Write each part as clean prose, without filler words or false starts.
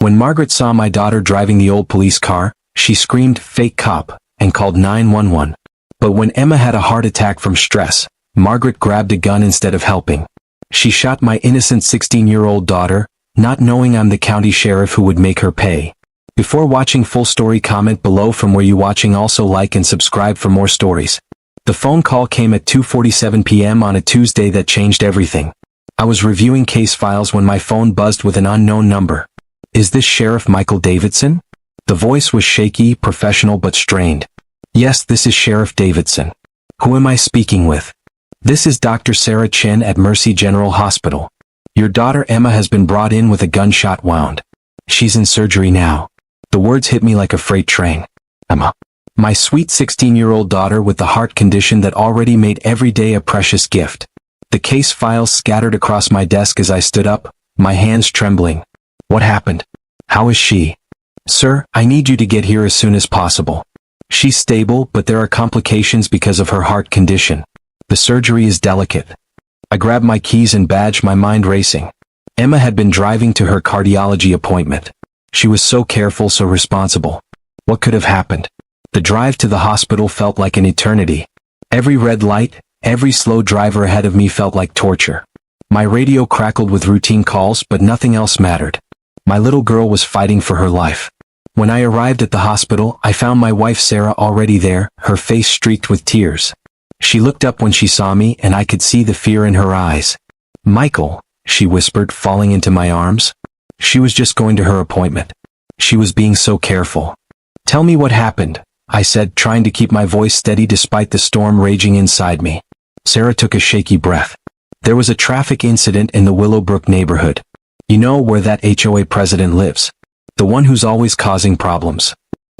When Margaret saw my daughter driving the old police car, she screamed, "Fake cop," and called 911. But when Emma had a heart attack from stress, Margaret grabbed a gun instead of helping. She shot my innocent 16-year-old daughter, not knowing I'm the county sheriff who would make her pay. Before watching full story, comment below from where you watching. Also like and subscribe for more stories. The phone call came at 2:47 p.m. on a Tuesday that changed everything. I was reviewing case files when my phone buzzed with an unknown number. "Is this Sheriff Michael Davidson?" The voice was shaky, professional but strained. "Yes, this is Sheriff Davidson. Who am I speaking with?" "This is Dr. Sarah Chin at Mercy General Hospital. Your daughter Emma has been brought in with a gunshot wound. She's in surgery now." The words hit me like a freight train. Emma. My sweet 16-year-old daughter with the heart condition that already made every day a precious gift. The case files scattered across my desk as I stood up, my hands trembling. "What happened? How is she?" "Sir, I need you to get here as soon as possible. She's stable, but there are complications because of her heart condition. The surgery is delicate." I grabbed my keys and badge, my mind racing. Emma had been driving to her cardiology appointment. She was so careful, so responsible. What could have happened? The drive to the hospital felt like an eternity. Every red light, every slow driver ahead of me felt like torture. My radio crackled with routine calls, but nothing else mattered. My little girl was fighting for her life. When I arrived at the hospital, I found my wife Sarah already there, her face streaked with tears. She looked up when she saw me, and I could see the fear in her eyes. "Michael," she whispered, falling into my arms. She was just going to her appointment. She was being so careful. "Tell me what happened," I said, trying to keep my voice steady despite the storm raging inside me. Sarah took a shaky breath. "There was a traffic incident in the Willowbrook neighborhood. You know where that HOA president lives? The one who's always causing problems."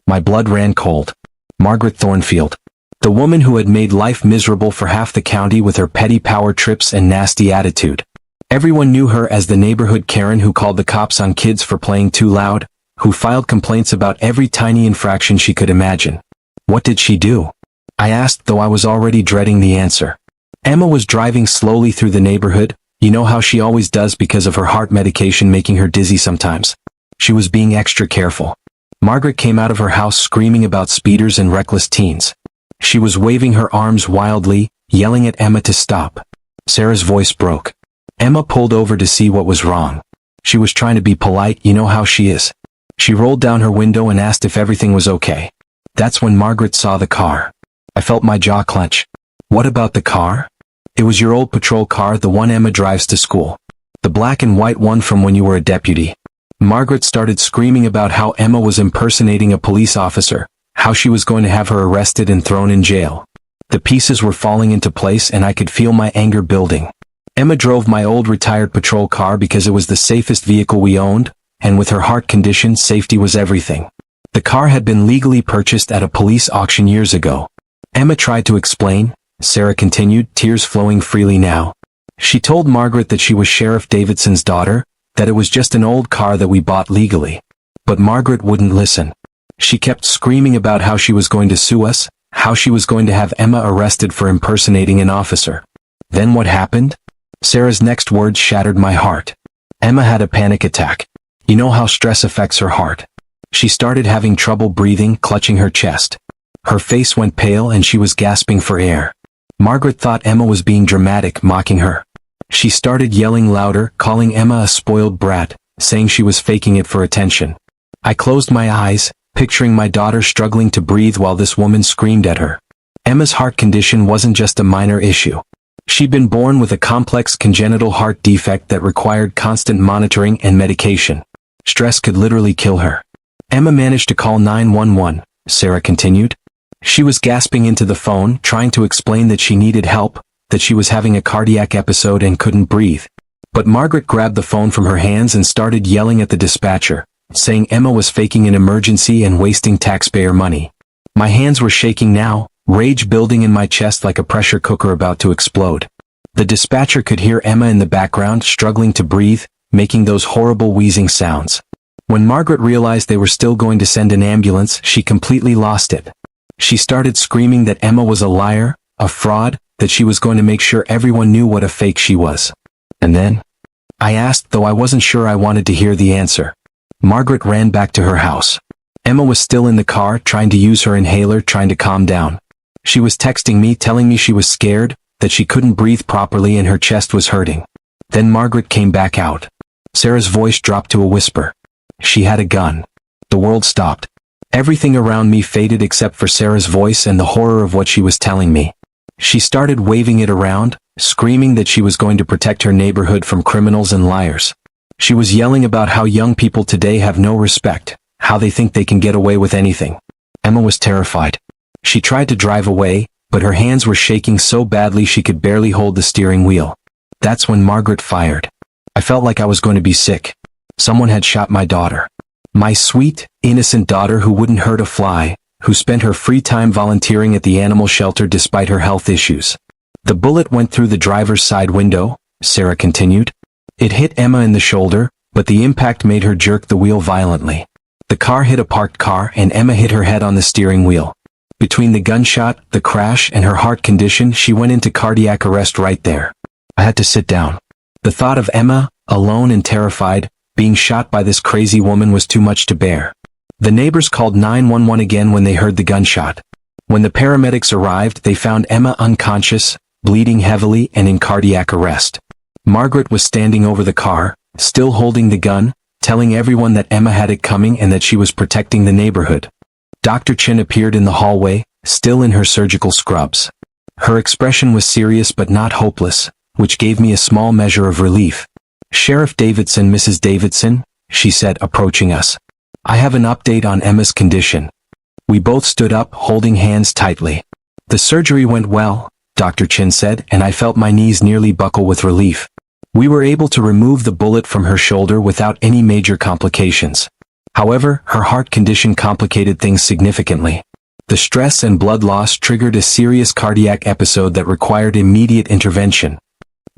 My blood ran cold. Margaret Thornfield. The woman who had made life miserable for half the county with her petty power trips and nasty attitude. Everyone knew her as the neighborhood Karen who called the cops on kids for playing too loud, who filed complaints about every tiny infraction she could imagine. What did she do? I asked, though I was already dreading the answer. Emma was driving slowly through the neighborhood, you know how she always does because of her heart medication making her dizzy sometimes. She was being extra careful. Margaret came out of her house screaming about speeders and reckless teens. She was waving her arms wildly, yelling at Emma to stop. Sarah's voice broke. Emma pulled over to see what was wrong. She was trying to be polite, you know how she is. She rolled down her window and asked if everything was okay. That's when Margaret saw the car. I felt my jaw clench. "What about the car?" "It was your old patrol car, the one Emma drives to school. The black and white one from when you were a deputy." Margaret started screaming about how Emma was impersonating a police officer, how she was going to have her arrested and thrown in jail. The pieces were falling into place and I could feel my anger building. Emma drove my old retired patrol car because it was the safest vehicle we owned, and with her heart condition, safety was everything. The car had been legally purchased at a police auction years ago. Emma tried to explain, Sarah continued, tears flowing freely now. She told Margaret that she was Sheriff Davidson's daughter, that it was just an old car that we bought legally. But Margaret wouldn't listen. She kept screaming about how she was going to sue us, how she was going to have Emma arrested for impersonating an officer. Then what happened? Sarah's next words shattered my heart. Emma had a panic attack. You know how stress affects her heart. She started having trouble breathing, clutching her chest. Her face went pale and she was gasping for air. Margaret thought Emma was being dramatic, mocking her. She started yelling louder, calling Emma a spoiled brat, saying she was faking it for attention. I closed my eyes, picturing my daughter struggling to breathe while this woman screamed at her. Emma's heart condition wasn't just a minor issue. She'd been born with a complex congenital heart defect that required constant monitoring and medication. Stress could literally kill her. Emma managed to call 911, Sarah continued. She was gasping into the phone, trying to explain that she needed help, that she was having a cardiac episode and couldn't breathe. But Margaret grabbed the phone from her hands and started yelling at the dispatcher, saying Emma was faking an emergency and wasting taxpayer money. My hands were shaking now, rage building in my chest like a pressure cooker about to explode. The dispatcher could hear Emma in the background, struggling to breathe, making those horrible wheezing sounds. When Margaret realized they were still going to send an ambulance, she completely lost it. She started screaming that Emma was a liar, a fraud, that she was going to make sure everyone knew what a fake she was. And then? I asked, though I wasn't sure I wanted to hear the answer. Margaret ran back to her house. Emma was still in the car, trying to use her inhaler, trying to calm down. She was texting me, telling me she was scared, that she couldn't breathe properly and her chest was hurting. Then Margaret came back out. Sarah's voice dropped to a whisper. She had a gun. The world stopped. Everything around me faded except for Sarah's voice and the horror of what she was telling me. She started waving it around, screaming that she was going to protect her neighborhood from criminals and liars. She was yelling about how young people today have no respect, how they think they can get away with anything. Emma was terrified. She tried to drive away, but her hands were shaking so badly she could barely hold the steering wheel. That's when Margaret fired. I felt like I was going to be sick. Someone had shot my daughter. My sweet, innocent daughter who wouldn't hurt a fly, who spent her free time volunteering at the animal shelter despite her health issues. The bullet went through the driver's side window, Sarah continued. It hit Emma in the shoulder, but the impact made her jerk the wheel violently. The car hit a parked car and Emma hit her head on the steering wheel. Between the gunshot, the crash, and her heart condition, she went into cardiac arrest right there. I had to sit down. The thought of Emma, alone and terrified, being shot by this crazy woman was too much to bear. The neighbors called 911 again when they heard the gunshot. When the paramedics arrived, they found Emma unconscious, bleeding heavily and in cardiac arrest. Margaret was standing over the car, still holding the gun, telling everyone that Emma had it coming and that she was protecting the neighborhood. Dr. Chin appeared in the hallway, still in her surgical scrubs. Her expression was serious but not hopeless, which gave me a small measure of relief. Sheriff Davidson, Mrs. Davidson, she said, approaching us. I have an update on Emma's condition. We both stood up, holding hands tightly. The surgery went well, Dr. Chin said, and I felt my knees nearly buckle with relief. We were able to remove the bullet from her shoulder without any major complications. However, her heart condition complicated things significantly. The stress and blood loss triggered a serious cardiac episode that required immediate intervention.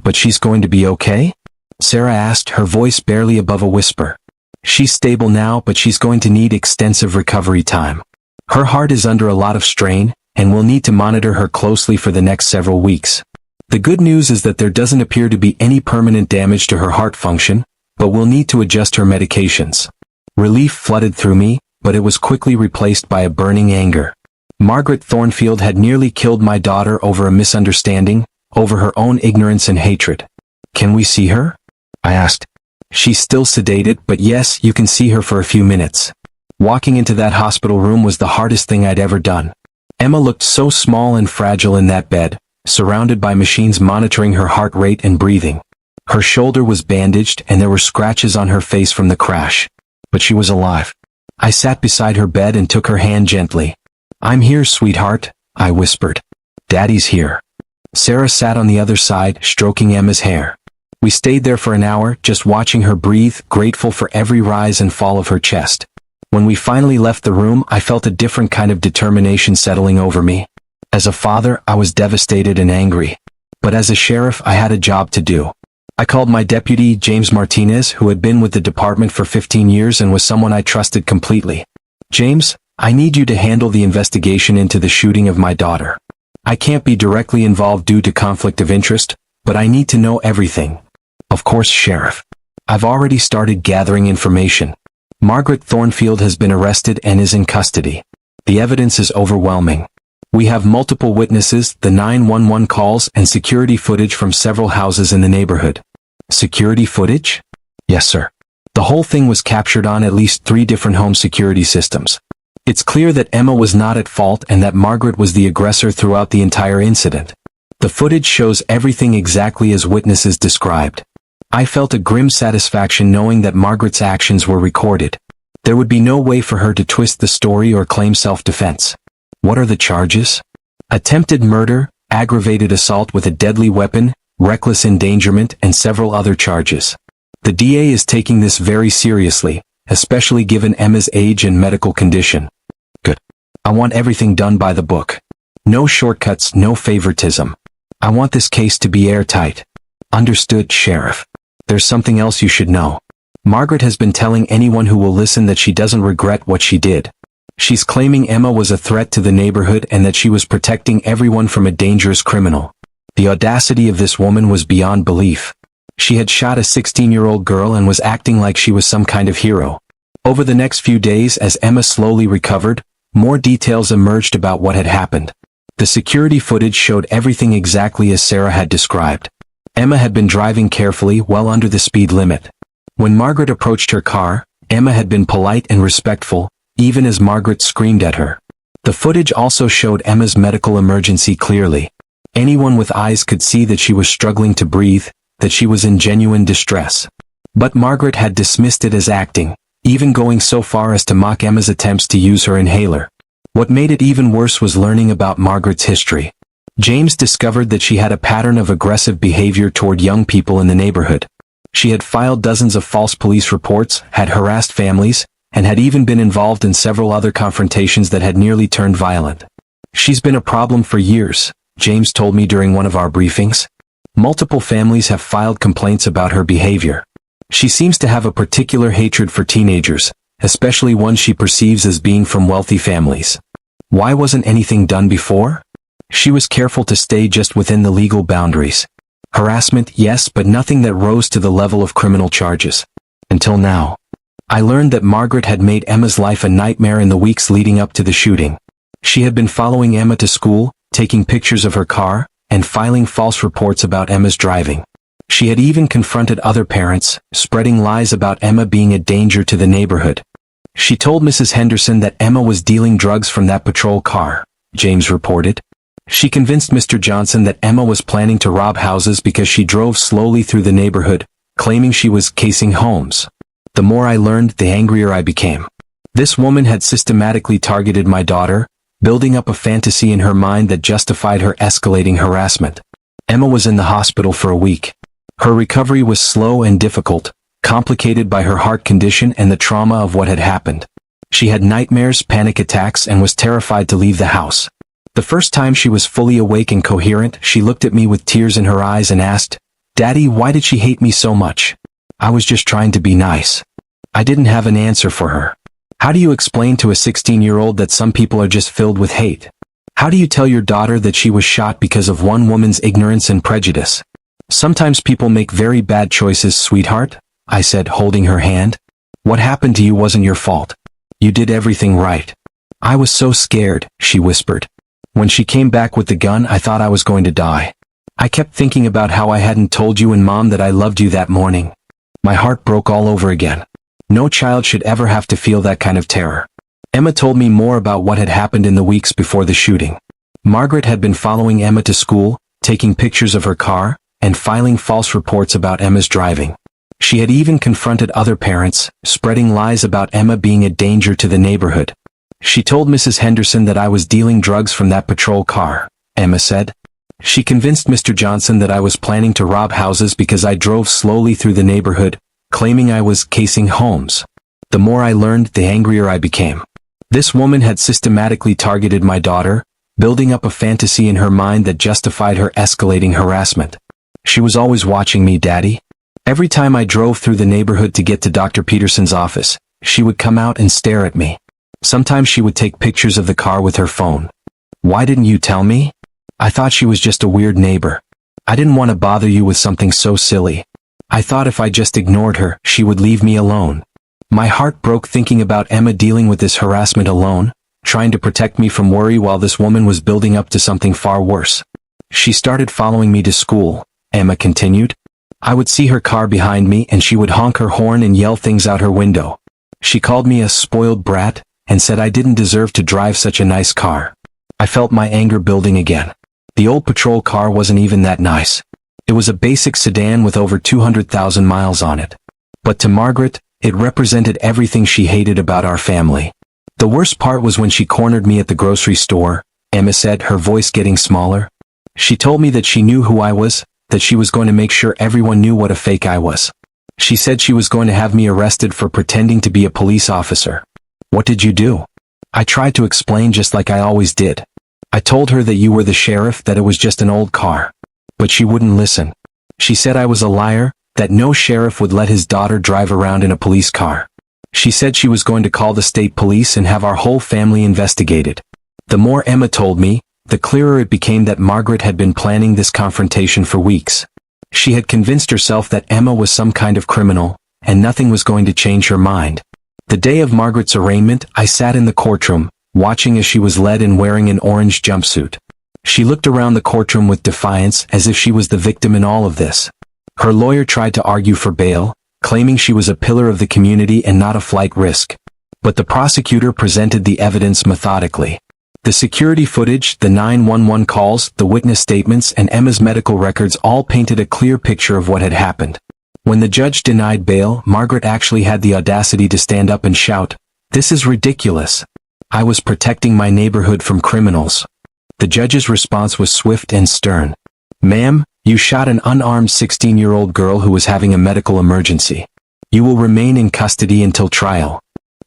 But she's going to be okay? Sarah asked, her voice barely above a whisper. She's stable now, but she's going to need extensive recovery time. Her heart is under a lot of strain, and we'll need to monitor her closely for the next several weeks. The good news is that there doesn't appear to be any permanent damage to her heart function, but we'll need to adjust her medications. Relief flooded through me, but it was quickly replaced by a burning anger. Margaret Thornfield had nearly killed my daughter over a misunderstanding, over her own ignorance and hatred. Can we see her? I asked. She's still sedated, but yes, you can see her for a few minutes. Walking into that hospital room was the hardest thing I'd ever done. Emma looked so small and fragile in that bed, surrounded by machines monitoring her heart rate and breathing. Her shoulder was bandaged and there were scratches on her face from the crash. But she was alive. I sat beside her bed and took her hand gently. I'm here, sweetheart, I whispered. Daddy's here. Sarah sat on the other side, stroking Emma's hair. We stayed there for an hour, just watching her breathe, grateful for every rise and fall of her chest. When we finally left the room, I felt a different kind of determination settling over me. As a father, I was devastated and angry. But as a sheriff, I had a job to do. I called my deputy, James Martinez, who had been with the department for 15 years and was someone I trusted completely. James, I need you to handle the investigation into the shooting of my daughter. I can't be directly involved due to conflict of interest, but I need to know everything. Of course, Sheriff. I've already started gathering information. Margaret Thornfield has been arrested and is in custody. The evidence is overwhelming. We have multiple witnesses, the 911 calls, and security footage from several houses in the neighborhood. Security footage? Yes, sir. The whole thing was captured on at least 3 different home security systems. It's clear that Emma was not at fault and that Margaret was the aggressor throughout the entire incident. The footage shows everything exactly as witnesses described. I felt a grim satisfaction knowing that Margaret's actions were recorded. There would be no way for her to twist the story or claim self-defense. What are the charges? Attempted murder, aggravated assault with a deadly weapon, reckless endangerment, and several other charges. The DA is taking this very seriously, especially given Emma's age and medical condition. Good. I want everything done by the book. No shortcuts, no favoritism. I want this case to be airtight. Understood, Sheriff. There's something else you should know. Margaret has been telling anyone who will listen that she doesn't regret what she did. She's claiming Emma was a threat to the neighborhood and that she was protecting everyone from a dangerous criminal. The audacity of this woman was beyond belief. She had shot a 16-year-old girl and was acting like she was some kind of hero. Over the next few days, as Emma slowly recovered, more details emerged about what had happened. The security footage showed everything exactly as Sarah had described. Emma had been driving carefully, well under the speed limit. When Margaret approached her car, Emma had been polite and respectful, even as Margaret screamed at her. The footage also showed Emma's medical emergency clearly. Anyone with eyes could see that she was struggling to breathe, that she was in genuine distress. But Margaret had dismissed it as acting, even going so far as to mock Emma's attempts to use her inhaler. What made it even worse was learning about Margaret's history. James discovered that she had a pattern of aggressive behavior toward young people in the neighborhood. She had filed dozens of false police reports, had harassed families, and had even been involved in several other confrontations that had nearly turned violent. She's been a problem for years, James told me during one of our briefings. Multiple families have filed complaints about her behavior. She seems to have a particular hatred for teenagers, especially ones she perceives as being from wealthy families. Why wasn't anything done before? She was careful to stay just within the legal boundaries. Harassment, yes, but nothing that rose to the level of criminal charges. Until now. I learned that Margaret had made Emma's life a nightmare in the weeks leading up to the shooting. She had been following Emma to school, taking pictures of her car, and filing false reports about Emma's driving. She had even confronted other parents, spreading lies about Emma being a danger to the neighborhood. She told Mrs. Henderson that Emma was dealing drugs from that patrol car, James reported. She convinced Mr. Johnson that Emma was planning to rob houses because she drove slowly through the neighborhood, claiming she was casing homes. The more I learned, the angrier I became. This woman had systematically targeted my daughter, building up a fantasy in her mind that justified her escalating harassment. Emma was in the hospital for a week. Her recovery was slow and difficult, complicated by her heart condition and the trauma of what had happened. She had nightmares, panic attacks, and was terrified to leave the house. The first time she was fully awake and coherent, she looked at me with tears in her eyes and asked, "Daddy, why did she hate me so much?" I was just trying to be nice. I didn't have an answer for her. How do you explain to a 16-year-old that some people are just filled with hate? How do you tell your daughter that she was shot because of one woman's ignorance and prejudice? Sometimes people make very bad choices, sweetheart, I said, holding her hand. What happened to you wasn't your fault. You did everything right. I was so scared, she whispered. When she came back with the gun, I thought I was going to die. I kept thinking about how I hadn't told you and Mom that I loved you that morning. My heart broke all over again. No child should ever have to feel that kind of terror. Emma told me more about what had happened in the weeks before the shooting. Margaret had been following Emma to school, taking pictures of her car, and filing false reports about Emma's driving. She had even confronted other parents, spreading lies about Emma being a danger to the neighborhood. She told Mrs. Henderson that I was dealing drugs from that patrol car, Emma said. She convinced Mr. Johnson that I was planning to rob houses because I drove slowly through the neighborhood, claiming I was casing homes. The more I learned, the angrier I became. This woman had systematically targeted my daughter, building up a fantasy in her mind that justified her escalating harassment. She was always watching me, Daddy. Every time I drove through the neighborhood to get to Dr. Peterson's office, she would come out and stare at me. Sometimes she would take pictures of the car with her phone. Why didn't you tell me? I thought she was just a weird neighbor. I didn't want to bother you with something so silly. I thought if I just ignored her, she would leave me alone. My heart broke thinking about Emma dealing with this harassment alone, trying to protect me from worry while this woman was building up to something far worse. She started following me to school, Emma continued. I would see her car behind me and she would honk her horn and yell things out her window. She called me a spoiled brat, and said I didn't deserve to drive such a nice car. I felt my anger building again. The old patrol car wasn't even that nice. It was a basic sedan with over 200,000 miles on it. But to Margaret, it represented everything she hated about our family. The worst part was when she cornered me at the grocery store, Emma said, her voice getting smaller. She told me that she knew who I was, that she was going to make sure everyone knew what a fake I was. She said she was going to have me arrested for pretending to be a police officer. What did you do? I tried to explain just like I always did. I told her that you were the sheriff, that it was just an old car. But she wouldn't listen. She said I was a liar, that no sheriff would let his daughter drive around in a police car. She said she was going to call the state police and have our whole family investigated. The more Emma told me, the clearer it became that Margaret had been planning this confrontation for weeks. She had convinced herself that Emma was some kind of criminal, and nothing was going to change her mind. The day of Margaret's arraignment, I sat in the courtroom, watching as she was led and wearing an orange jumpsuit. She looked around the courtroom with defiance, as if she was the victim in all of this. Her lawyer tried to argue for bail, claiming she was a pillar of the community and not a flight risk. But the prosecutor presented the evidence methodically. The security footage, the 911 calls, the witness statements, and Emma's medical records all painted a clear picture of what had happened. When the judge denied bail, Margaret actually had the audacity to stand up and shout, "This is ridiculous. I was protecting my neighborhood from criminals." The judge's response was swift and stern. "Ma'am, you shot an unarmed 16-year-old girl who was having a medical emergency. You will remain in custody until trial."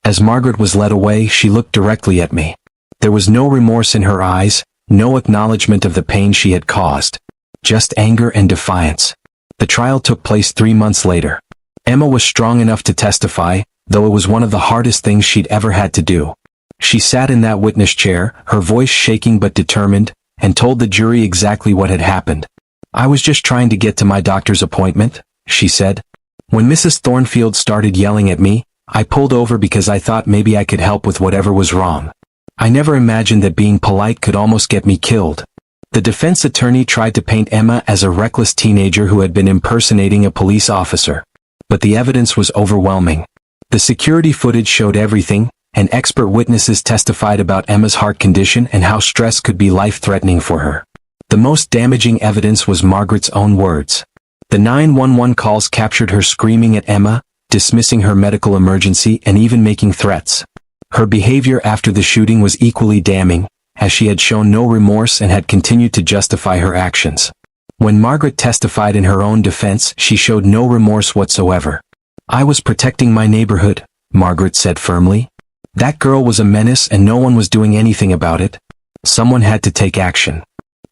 As Margaret was led away, she looked directly at me. There was no remorse in her eyes, no acknowledgement of the pain she had caused. Just anger and defiance. The trial took place 3 months later. Emma was strong enough to testify, though it was one of the hardest things she'd ever had to do. She sat in that witness chair, her voice shaking but determined, and told the jury exactly what had happened. "I was just trying to get to my doctor's appointment," she said. "When Mrs. Thornfield started yelling at me, I pulled over because I thought maybe I could help with whatever was wrong. I never imagined that being polite could almost get me killed." The defense attorney tried to paint Emma as a reckless teenager who had been impersonating a police officer. But the evidence was overwhelming. The security footage showed everything, and expert witnesses testified about Emma's heart condition and how stress could be life-threatening for her. The most damaging evidence was Margaret's own words. The 911 calls captured her screaming at Emma, dismissing her medical emergency, and even making threats. Her behavior after the shooting was equally damning, as she had shown no remorse and had continued to justify her actions. When Margaret testified in her own defense, she showed no remorse whatsoever. "I was protecting my neighborhood," Margaret said firmly. "That girl was a menace and no one was doing anything about it. Someone had to take action."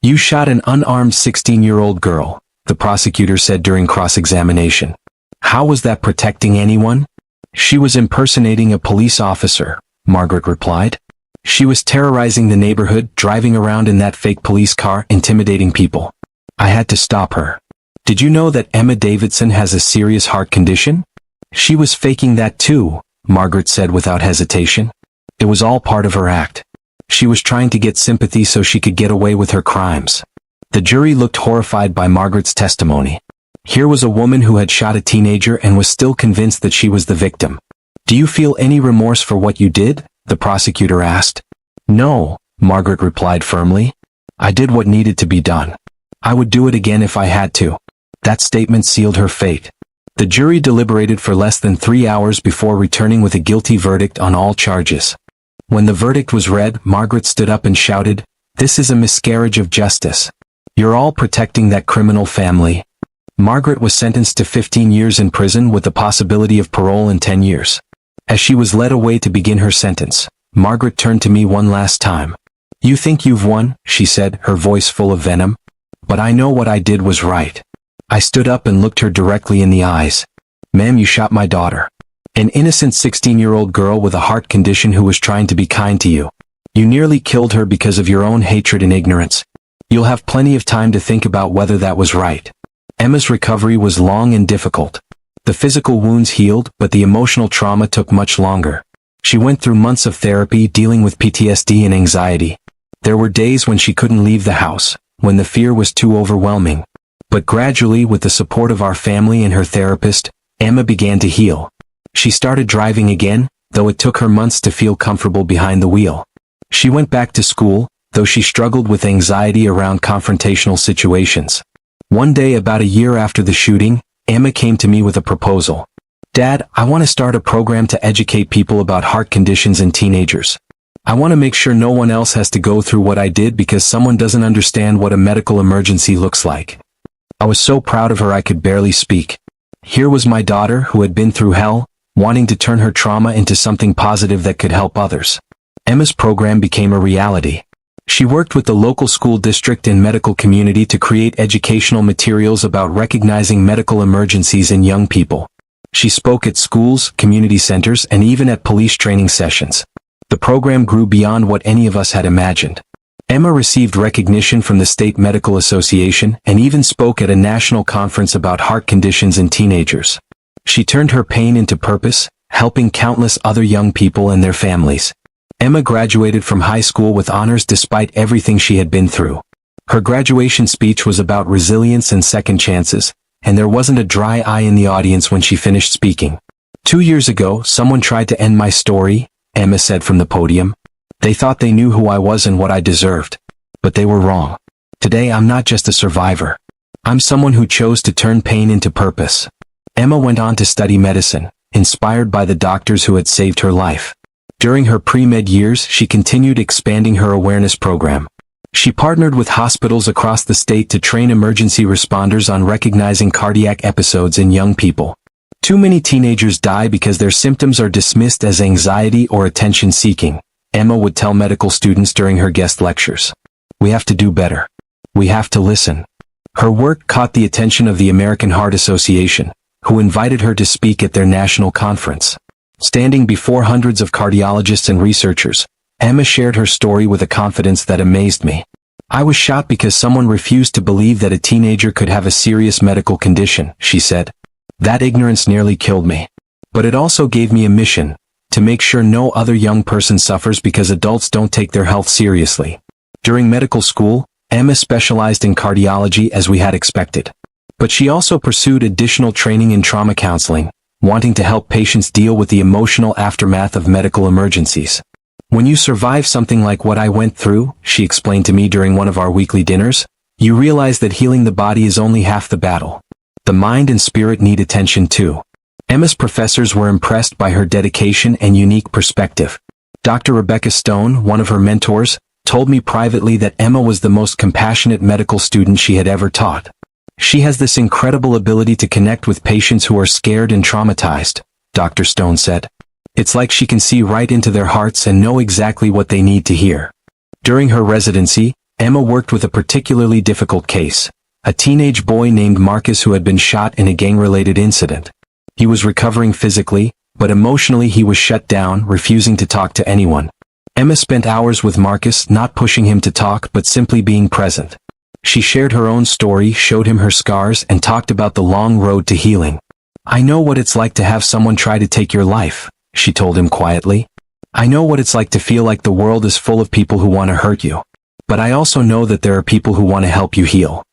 "You shot an unarmed 16-year-old girl," the prosecutor said during cross-examination. "How was that protecting anyone?" "She was impersonating a police officer," Margaret replied. "She was terrorizing the neighborhood, driving around in that fake police car, intimidating people. I had to stop her." "Did you know that Emma Davidson has a serious heart condition?" "She was faking that too," Margaret said without hesitation. "It was all part of her act. She was trying to get sympathy so she could get away with her crimes." The jury looked horrified by Margaret's testimony. Here was a woman who had shot a teenager and was still convinced that she was the victim. "Do you feel any remorse for what you did?" the prosecutor asked. "No," Margaret replied firmly. "I did what needed to be done. I would do it again if I had to." That statement sealed her fate. The jury deliberated for less than 3 hours before returning with a guilty verdict on all charges. When the verdict was read, Margaret stood up and shouted, "This is a miscarriage of justice. You're all protecting that criminal family." Margaret was sentenced to 15 years in prison with the possibility of parole in 10 years. As she was led away to begin her sentence, Margaret turned to me one last time. "You think you've won," she said, her voice full of venom. "But I know what I did was right." I stood up and looked her directly in the eyes. "Ma'am, you shot my daughter. An innocent 16-year-old girl with a heart condition who was trying to be kind to you. You nearly killed her because of your own hatred and ignorance. You'll have plenty of time to think about whether that was right." Emma's recovery was long and difficult. The physical wounds healed, but the emotional trauma took much longer. She went through months of therapy dealing with PTSD and anxiety. There were days when she couldn't leave the house, when the fear was too overwhelming. But gradually, with the support of our family and her therapist, Emma began to heal. She started driving again, though it took her months to feel comfortable behind the wheel. She went back to school, though she struggled with anxiety around confrontational situations. One day, about a year after the shooting, Emma came to me with a proposal. "Dad, I want to start a program to educate people about heart conditions in teenagers. I want to make sure no one else has to go through what I did because someone doesn't understand what a medical emergency looks like." I was so proud of her I could barely speak. Here was my daughter, who had been through hell, wanting to turn her trauma into something positive that could help others. Emma's program became a reality. She worked with the local school district and medical community to create educational materials about recognizing medical emergencies in young people. She spoke at schools, community centers, and even at police training sessions. The program grew beyond what any of us had imagined. Emma received recognition from the State Medical Association and even spoke at a national conference about heart conditions in teenagers. She turned her pain into purpose, helping countless other young people and their families. Emma graduated from high school with honors despite everything she had been through. Her graduation speech was about resilience and second chances, and there wasn't a dry eye in the audience when she finished speaking. 2 years ago, someone tried to end my story, Emma said from the podium. They thought they knew who I was and what I deserved. But they were wrong. Today I'm not just a survivor. I'm someone who chose to turn pain into purpose. Emma went on to study medicine, inspired by the doctors who had saved her life. During her pre-med years, she continued expanding her awareness program. She partnered with hospitals across the state to train emergency responders on recognizing cardiac episodes in young people. Too many teenagers die because their symptoms are dismissed as anxiety or attention-seeking, Emma would tell medical students during her guest lectures. We have to do better. We have to listen. Her work caught the attention of the American Heart Association, who invited her to speak at their national conference. Standing before hundreds of cardiologists and researchers, Emma shared her story with a confidence that amazed me. I was shocked because someone refused to believe that a teenager could have a serious medical condition, she said. That ignorance nearly killed me. But it also gave me a mission, to make sure no other young person suffers because adults don't take their health seriously. During medical school, Emma specialized in cardiology as we had expected. But she also pursued additional training in trauma counseling, wanting to help patients deal with the emotional aftermath of medical emergencies. When you survive something like what I went through, she explained to me during one of our weekly dinners, you realize that healing the body is only half the battle. The mind and spirit need attention too. Emma's professors were impressed by her dedication and unique perspective. Dr. Rebecca Stone, one of her mentors, told me privately that Emma was the most compassionate medical student she had ever taught. She has this incredible ability to connect with patients who are scared and traumatized, Dr. Stone said. It's like she can see right into their hearts and know exactly what they need to hear. During her residency, Emma worked with a particularly difficult case, a teenage boy named Marcus who had been shot in a gang-related incident. He was recovering physically, but emotionally he was shut down, refusing to talk to anyone. Emma spent hours with Marcus, not pushing him to talk but simply being present. She shared her own story, showed him her scars, and talked about the long road to healing. I know what it's like to have someone try to take your life, she told him quietly. I know what it's like to feel like the world is full of people who want to hurt you. But I also know that there are people who want to help you heal.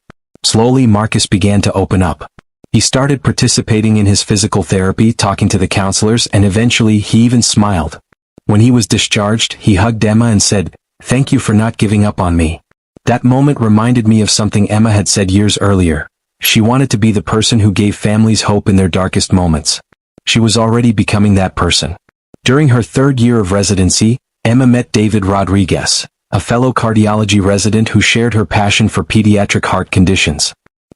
Slowly Marcus began to open up. He started participating in his physical therapy, talking to the counselors, and eventually he even smiled. When he was discharged, he hugged Emma and said, "Thank you for not giving up on me." That moment reminded me of something Emma had said years earlier. She wanted to be the person who gave families hope in their darkest moments. She was already becoming that person. During her 3rd year of residency, Emma met David Rodriguez, a fellow cardiology resident who shared her passion for pediatric heart conditions.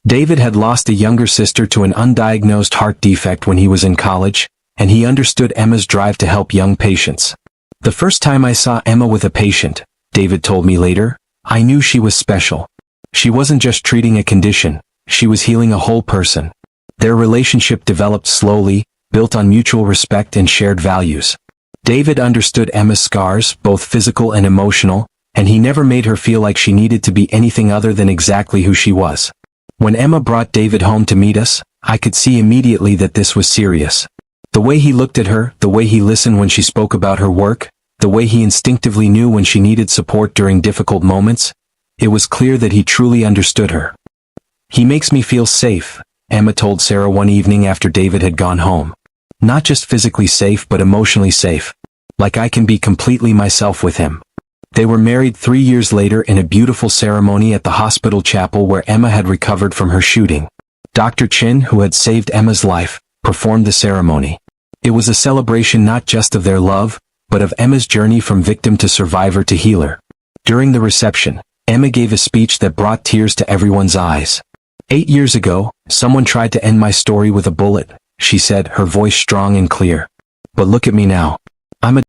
David had lost a younger sister to an undiagnosed heart defect when he was in college, and he understood Emma's drive to help young patients. The first time I saw Emma with a patient, David told me later, I knew she was special. She wasn't just treating a condition, she was healing a whole person. Their relationship developed slowly, built on mutual respect and shared values. David understood Emma's scars, both physical and emotional, and he never made her feel like she needed to be anything other than exactly who she was. When Emma brought David home to meet us, I could see immediately that this was serious. The way he looked at her, the way he listened when she spoke about her work, the way he instinctively knew when she needed support during difficult moments, it was clear that he truly understood her. He makes me feel safe, Emma told Sarah one evening after David had gone home. Not just physically safe but emotionally safe. Like I can be completely myself with him. They were married 3 years later in a beautiful ceremony at the hospital chapel where Emma had recovered from her shooting. Dr. Chin, who had saved Emma's life, performed the ceremony. It was a celebration not just of their love, but of Emma's journey from victim to survivor to healer. During the reception, Emma gave a speech that brought tears to everyone's eyes. 8 years ago, someone tried to end my story with a bullet, she said, her voice strong and clear. But look at me now. I'm a